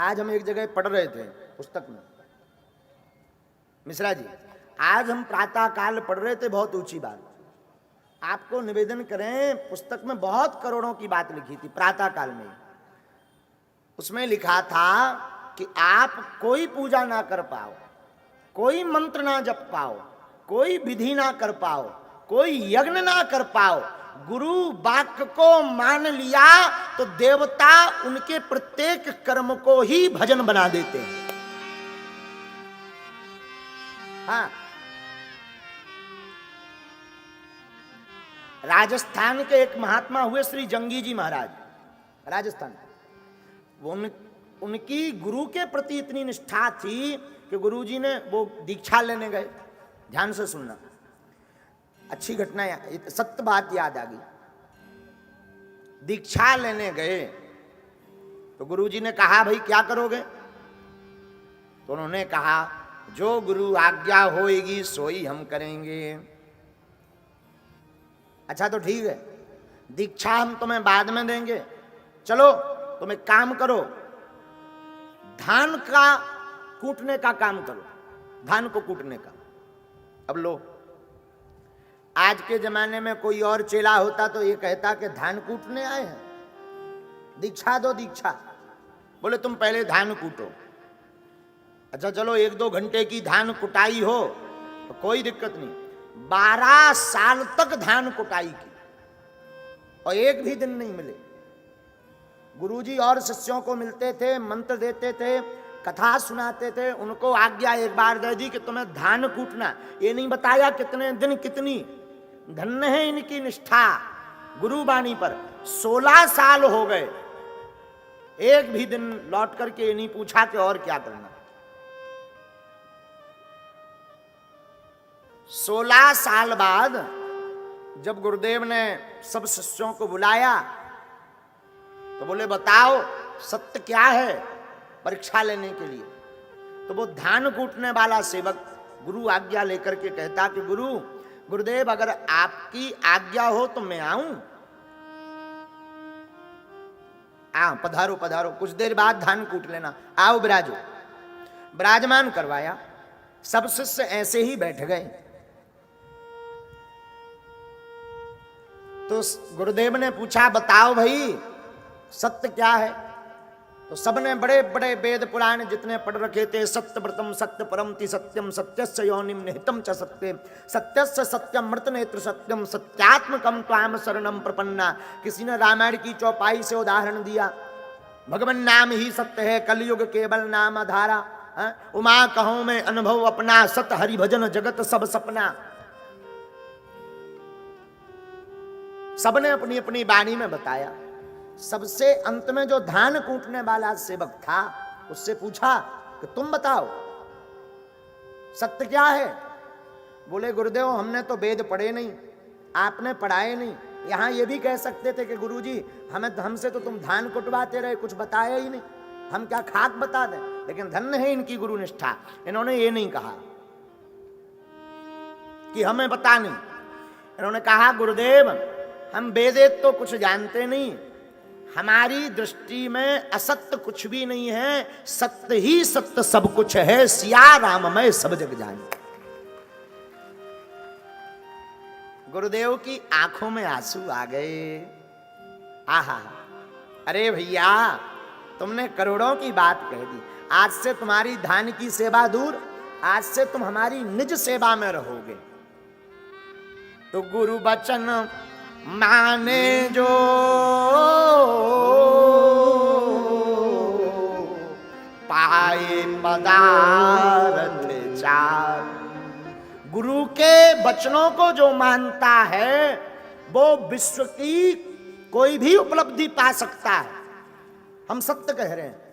आज हम एक जगह पढ़ रहे थे पुस्तक में, मिश्रा जी, आज हम प्रातः काल पढ़ रहे थे, बहुत ऊंची बात। आपको निवेदन करें, पुस्तक में बहुत करोड़ों की बात लिखी थी प्रातः काल में। उसमें लिखा था कि आप कोई पूजा ना कर पाओ, कोई मंत्र ना जप पाओ, कोई विधि ना कर पाओ, कोई यज्ञ ना कर पाओ, गुरु वाक्य को मान लिया तो देवता उनके प्रत्येक कर्म को ही भजन बना देते हैं। हाँ, राजस्थान के एक महात्मा हुए श्री जंगी जी महाराज, राजस्थान। उनकी गुरु के प्रति इतनी निष्ठा थी कि गुरु जी ने वो दीक्षा लेने गए। ध्यान से सुनना, अच्छी घटना, सत्य बात याद आ गई। दीक्षा लेने गए तो गुरु जी ने कहा, भाई क्या करोगे? तो उन्होंने कहा, जो गुरु आज्ञा होएगी सोई हम करेंगे। अच्छा तो ठीक है, दीक्षा हम तुम्हें बाद में देंगे, चलो तुम एक काम करो, धान का कूटने का काम करो, धान को कूटने का। अब लो, आज के जमाने में कोई और चेला होता तो ये कहता कि धान कूटने आए हैं, दीक्षा दो दीक्षा। बोले तुम पहले धान कूटो। अच्छा चलो 1-2 घंटे की धान कुटाई हो तो कोई दिक्कत नहीं। 12 साल तक धान कुटाई की और एक भी दिन नहीं मिले। गुरुजी और शिष्यों को मिलते थे, मंत्र देते थे, कथा सुनाते थे। उनको आज्ञा एक बार दे दी कि तुम्हें धान कूटना, ये नहीं बताया कितने दिन कितनी। धन्य है इनकी निष्ठा गुरुवाणी पर। 16 साल हो गए, एक भी दिन लौट करके ये नहीं पूछा कि और क्या करना। 16 साल बाद जब गुरुदेव ने सब शिष्यों को बुलाया तो बोले बताओ सत्य क्या है, परीक्षा लेने के लिए। तो वो धान कूटने वाला सेवक गुरु आज्ञा लेकर के कहता कि गुरुदेव अगर आपकी आज्ञा हो तो मैं आऊं। पधारो पधारो, कुछ देर बाद धान कूट लेना, आओ विराजो। विराजमान करवाया, सब शिष्य ऐसे ही बैठ गए। तो गुरुदेव ने पूछा, बताओ भाई सत्य क्या है? तो सबने बड़े बड़े वेद पुराण जितने पढ़ रखे थे, सत्यव्रतम सत्य परमति सत्यम, सत्यस्य योनिम निहितम च सत्य, सत्यस्य सत्यम मृत नेत्र सत्यम, सत्यात्मकम त्वाम शरणम प्रपन्ना। किसी ने रामायण की चौपाई से उदाहरण दिया, भगवान नाम ही सत्य है, कलयुग केवल नाम आधारा। उमा कहो में अनुभव अपना, सत हरि भजन जगत सब सपना। सबने अपनी अपनी वाणी में बताया। सबसे अंत में जो धान कूटने वाला सेवक था उससे पूछा कि तुम बताओ सत्य क्या है? बोले गुरुदेव हमने तो वेद पढ़े नहीं, आपने पढ़ाए नहीं। यहां ये भी कह सकते थे कि गुरुजी हमसे तो तुम धान कुटवाते रहे, कुछ बताया ही नहीं, हम क्या खाक बता दें। लेकिन धन्य है इनकी गुरु निष्ठा, इन्होंने ये नहीं कहा कि हमें बता नहीं। इन्होंने कहा गुरुदेव हम वेद तो कुछ जानते नहीं, हमारी दृष्टि में असत्य कुछ भी नहीं है, सत्य ही सत्य सब कुछ है, सिया राममय सब जग जाने। गुरुदेव की आंखों में आंसू आ गए। आहा, अरे भैया तुमने करोड़ों की बात कह दी। आज से तुम्हारी धान की सेवा दूर, आज से तुम हमारी निज सेवा में रहोगे। तो गुरु वचन माने जो पाए पदार्थ चार। गुरु के वचनों को जो मानता है वो विश्व की कोई भी उपलब्धि पा सकता है। हम सत्य कह रहे हैं।